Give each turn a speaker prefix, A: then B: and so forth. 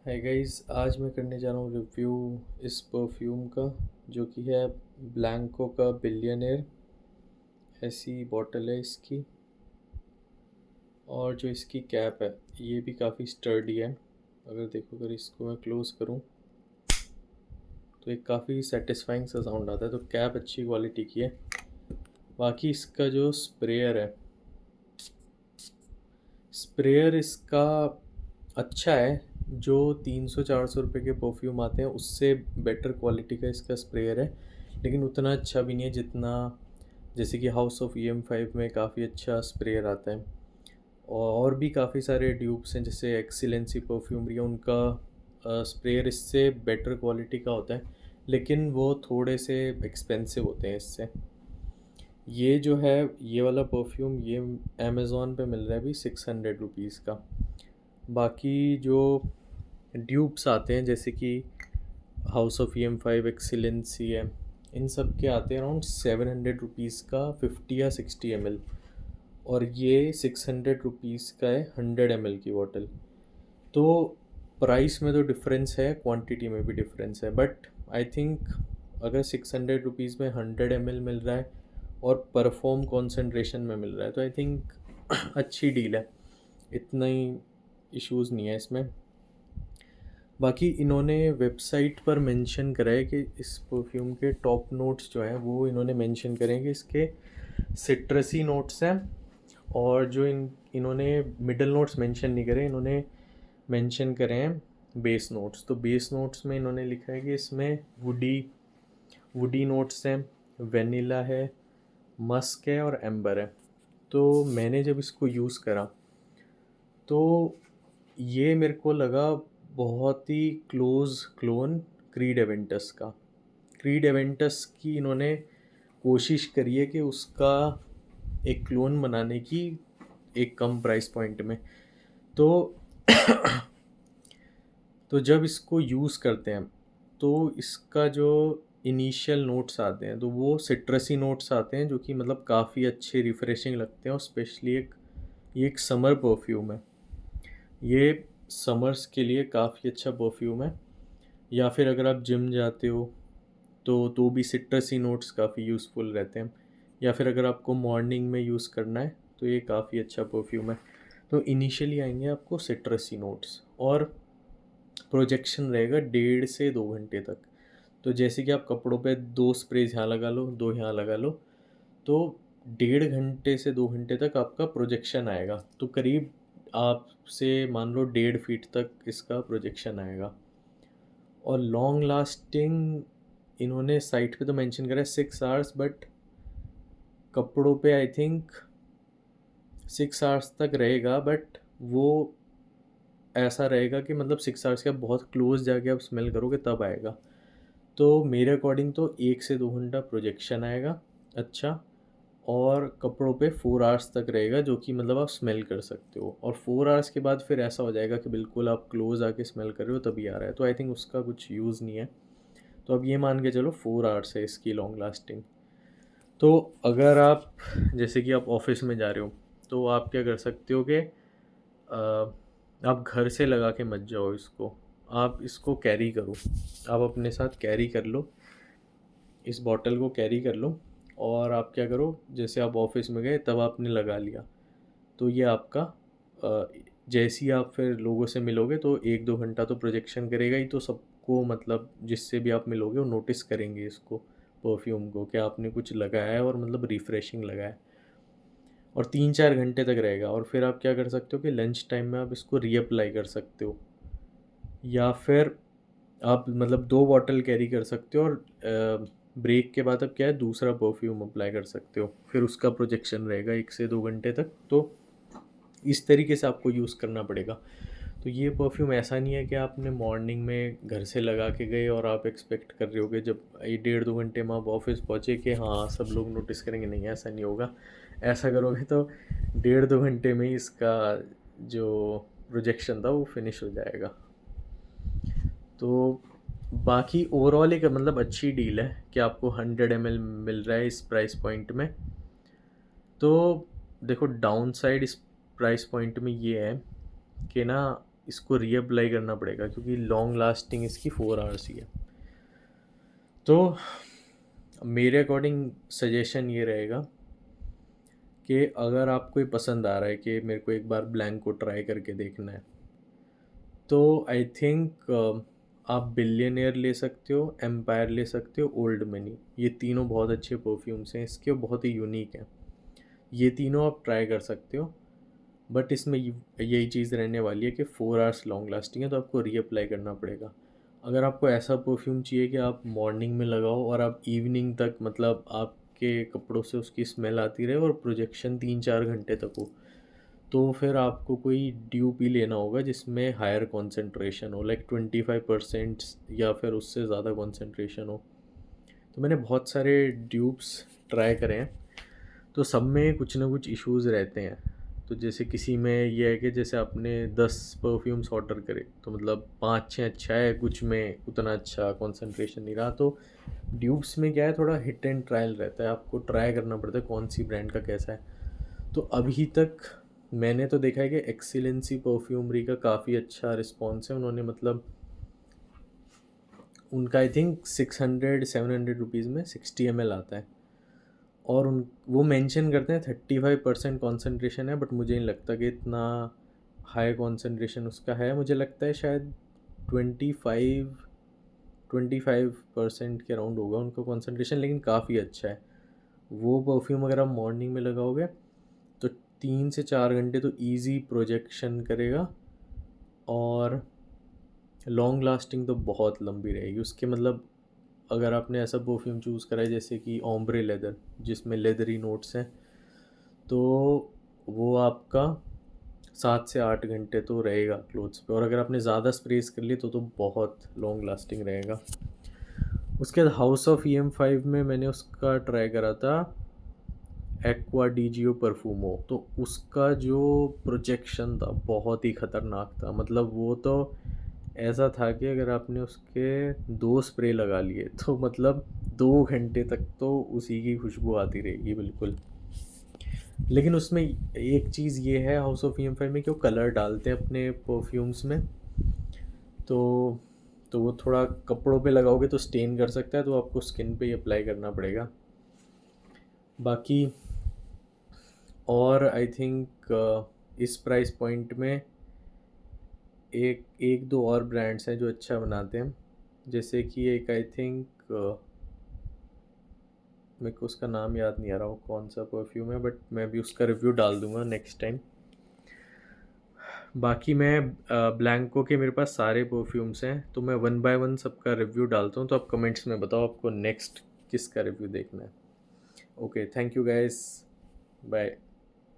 A: Hi guys, आज मैं करने जा रहा हूँ रिव्यू इस परफ्यूम का जो कि है ब्लैंको का बिलियनेयर। ऐसी बॉटल है इसकी। और जो इसकी कैप है ये भी काफ़ी स्टर्डी है। अगर इसको मैं क्लोज करूँ तो एक काफ़ी सेटिस्फाइंग सा साउंड आता है। तो कैप अच्छी क्वालिटी की है। बाकी इसका जो स्प्रेयर इसका अच्छा है। जो 300-400 रुपये के परफ्यूम आते हैं उससे बेटर क्वालिटी का इसका स्प्रेयर है, लेकिन उतना अच्छा भी नहीं है जितना जैसे कि हाउस ऑफ EM5 में काफ़ी अच्छा स्प्रेयर आता है। और भी काफ़ी सारे ड्यूब्स हैं जैसे एक्सीलेंसी परफ्यूमरी है, उनका स्प्रेयर इससे बेटर क्वालिटी का होता है, लेकिन वो थोड़े से एक्सपेंसिव होते हैं इससे। ये जो है ये वाला परफ्यूम ये अमेज़ॉन पे मिल रहा है अभी 600 रुपीज़ का। बाकी जो ड्यूब्स आते हैं जैसे कि हाउस ऑफ EM5 एक्सीलेंसी है, इन सब के आते हैं अराउंड 700 रुपीज़ का 50 या 60 ml। और ये 600 रुपीज़ का है 100 ml की बॉटल। तो प्राइस में तो डिफरेंस है, क्वांटिटी में भी डिफरेंस है, बट आई थिंक अगर 600 रुपीज़ में 100 ml मिल रहा है और परफॉर्म कॉन्सेंट्रेशन में मिल रहा है तो आई थिंक अच्छी डील है। इतना ही इश्यूज़ नहीं है इसमें। बाकी इन्होंने वेबसाइट पर मेंशन करा है कि इस परफ्यूम के टॉप नोट्स जो हैं वो इन्होंने मेंशन करें कि इसके सिट्रसी नोट्स हैं। और जो इन्होंने मिडल नोट्स मेंशन नहीं करे, इन्होंने मेंशन करे हैं बेस नोट्स। तो बेस नोट्स में इन्होंने लिखा है कि इसमें वुडी नोट्स हैं, वेनिला है, मस्क है और एम्बर है। तो मैंने जब इसको यूज़ करा तो ये मेरे को लगा बहुत ही क्लोज क्लोन क्रीड एवेंटस का। क्रीड एवेंटस की इन्होंने कोशिश करी है कि उसका एक क्लोन बनाने की एक कम प्राइस पॉइंट में। तो तो जब इसको यूज़ करते हैं तो इसका जो इनिशियल नोट्स आते हैं तो वो सिट्रसी नोट्स आते हैं जो कि मतलब काफ़ी अच्छे रिफ़्रेशिंग लगते हैं। और स्पेशली ये एक समर परफ्यूम है। ये समर्स के लिए काफ़ी अच्छा परफ्यूम है। या फिर अगर आप जिम जाते हो तो भी सिट्रसी नोट्स काफ़ी यूज़फुल रहते हैं। या फिर अगर आपको मॉर्निंग में यूज़ करना है तो ये काफ़ी अच्छा परफ्यूम है। तो इनिशियली आएंगे आपको सिट्रसी नोट्स और प्रोजेक्शन रहेगा 1.5 से 2 घंटे तक। तो जैसे कि आप कपड़ों पे 2 स्प्रेज यहाँ लगा लो, 2 यहाँ लगा लो, तो 1.5 घंटे से 2 घंटे तक आपका प्रोजेक्शन आएगा। तो करीब आपसे मान लो 1.5 फीट तक इसका प्रोजेक्शन आएगा। और लॉन्ग लास्टिंग इन्होंने साइट पे तो मेंशन करा है 6 आवर्स, बट कपड़ों पे आई थिंक 6 आवर्स तक रहेगा। बट वो ऐसा रहेगा कि मतलब 6 आवर्स के आप बहुत क्लोज जाके आप स्मेल करोगे तब आएगा। तो मेरे अकॉर्डिंग तो 1 से 2 घंटा प्रोजेक्शन आएगा अच्छा। और कपड़ों पे 4 आवर्स तक रहेगा जो कि मतलब आप स्मेल कर सकते हो। और 4 आवर्स के बाद फिर ऐसा हो जाएगा कि बिल्कुल आप क्लोज आके स्मेल कर रहे हो तभी आ रहा है। तो आई थिंक उसका कुछ यूज़ नहीं है। तो अब ये मान के चलो 4 आवर्स है इसकी लॉन्ग लास्टिंग। तो अगर आप जैसे कि आप ऑफिस में जा रहे हो तो आप क्या कर सकते हो कि आप घर से लगा के मत जाओ इसको, आप इसको कैरी करो। आप अपने साथ कैरी कर लो, इस बॉटल को कैरी कर लो। और आप क्या करो, जैसे आप ऑफिस में गए तब आपने लगा लिया तो ये आपका जैसे ही आप फिर लोगों से मिलोगे तो 1-2 घंटा तो प्रोजेक्शन करेगा ही। तो सबको मतलब जिससे भी आप मिलोगे वो नोटिस करेंगे इसको, परफ्यूम को, कि आपने कुछ लगाया है और मतलब रिफ़्रेशिंग लगा है। और 3-4 घंटे तक रहेगा। और फिर आप क्या कर सकते हो कि लंच टाइम में आप इसको रीअप्लाई कर सकते हो। या फिर आप मतलब 2 बॉटल कैरी कर सकते हो और ब्रेक के बाद अब क्या है दूसरा परफ्यूम अप्लाई कर सकते हो। फिर उसका प्रोजेक्शन रहेगा 1 से 2 घंटे तक। तो इस तरीके से आपको यूज़ करना पड़ेगा। तो ये परफ्यूम ऐसा नहीं है कि आपने मॉर्निंग में घर से लगा के गए और आप एक्सपेक्ट कर रहे हो कि जब ये 1.5-2 घंटे में आप ऑफिस पहुँचे कि हाँ सब लोग नोटिस करेंगे। नहीं, ऐसा नहीं होगा। ऐसा करोगे तो 1.5-2 घंटे में ही इसका जो प्रोजेक्शन था वो फिनिश हो जाएगा। तो बाकी ओवरऑल एक मतलब अच्छी डील है कि आपको 100 ml मिल रहा है इस प्राइस पॉइंट में। तो देखो डाउन साइड इस प्राइस पॉइंट में ये है कि ना इसको रीअप्लाई करना पड़ेगा क्योंकि लॉन्ग लास्टिंग इसकी 4 आवर्स ही है। तो मेरे अकॉर्डिंग सजेशन ये रहेगा कि अगर आपको ये पसंद आ रहा है कि मेरे को एक बार ब्लैंक को ट्राई करके देखना है, तो आई थिंक आप बिलियनियर ले सकते हो, एम्पायर ले सकते हो, ओल्ड मनी। ये तीनों बहुत अच्छे परफ्यूम्स हैं इसके, बहुत ही यूनिक हैं। ये तीनों आप ट्राई कर सकते हो, बट इसमें यही चीज़ रहने वाली है कि 4 आवर्स लॉन्ग लास्टिंग है, तो आपको रीअप्लाई करना पड़ेगा। अगर आपको ऐसा परफ्यूम चाहिए कि आप मॉर्निंग में लगाओ और आप इवनिंग तक, मतलब आपके कपड़ों से उसकी स्मेल आती रहे और प्रोजेक्शन 3-4 घंटे तक हो, तो फिर आपको कोई ड्यूप ही लेना होगा जिसमें हायर कॉन्सेंट्रेशन हो, लाइक 25% या फिर उससे ज़्यादा कॉन्सेंट्रेशन हो। तो मैंने बहुत सारे ड्यूप्स ट्राई करे हैं, तो सब में कुछ ना कुछ इश्यूज़ रहते हैं। तो जैसे किसी में ये है कि जैसे आपने 10 परफ्यूम्स ऑर्डर करे, तो मतलब 5-6 अच्छा है, कुछ में उतना अच्छा कॉन्सेंट्रेशन नहीं रहा। तो ड्यूप्स में क्या है, थोड़ा हिट एंड ट्रायल रहता है, आपको ट्राई करना पड़ता है कौन सी ब्रांड का कैसा है। तो अभी तक मैंने तो देखा है कि एक्सीलेंसी परफ्यूमरी का काफ़ी अच्छा रिस्पॉन्स है। उन्होंने मतलब उनका आई थिंक 600-700 रुपीज़ में 60 ml आता है, और उन वो मेंशन करते हैं 35% कॉन्सेंट्रेशन है, बट मुझे नहीं लगता कि इतना हाई कॉन्सेंट्रेशन उसका है। मुझे लगता है शायद 25% के अराउंड होगा उनका कॉन्सेंट्रेशन, लेकिन काफ़ी अच्छा है। वो परफ्यूम अगर आप मॉर्निंग में लगाओगे तो 3 से 4 घंटे तो इजी प्रोजेक्शन करेगा, और लॉन्ग लास्टिंग तो बहुत लंबी रहेगी उसके। मतलब अगर आपने ऐसा परफ्यूम चूज़ करा है जैसे कि ओम्ब्रे लेदर, जिसमें लेदरी नोट्स हैं, तो वो आपका 7 से 8 घंटे तो रहेगा क्लोथ्स पे, और अगर आपने ज़्यादा स्प्रेस कर ली तो बहुत लॉन्ग लास्टिंग रहेगा। उसके बाद हाउस ऑफ EM5 में मैंने उसका ट्राई करा था एक्वा डीजीओ परफ्यूमो, तो उसका जो प्रोजेक्शन था बहुत ही ख़तरनाक था। मतलब वो तो ऐसा था कि अगर आपने उसके 2 स्प्रे लगा लिए तो मतलब 2 घंटे तक तो उसी की खुशबू आती रहेगी बिल्कुल। लेकिन उसमें एक चीज़ ये है हाउस ऑफ EM5 में कि वो कलर डालते हैं अपने परफ्यूम्स में, तो वो थोड़ा कपड़ों पे लगाओगे तो स्टेन कर सकता है, तो आपको स्किन पे ही अप्लाई करना पड़ेगा। बाकी और आई थिंक इस प्राइस पॉइंट में एक एक दो और ब्रांड्स हैं जो अच्छा बनाते हैं, जैसे कि एक आई थिंक मेरे को उसका नाम याद नहीं आ रहा वो कौन सा परफ्यूम है, बट मैं भी उसका रिव्यू डाल दूंगा नेक्स्ट टाइम। बाकी मैं ब्लैंको के मेरे पास सारे परफ्यूम्स हैं, तो मैं 1 बाय 1 सबका रिव्यू डालता हूँ, तो आप कमेंट्स में बताओ आपको नेक्स्ट किसका रिव्यू देखना है। Okay, thank you guys, bye.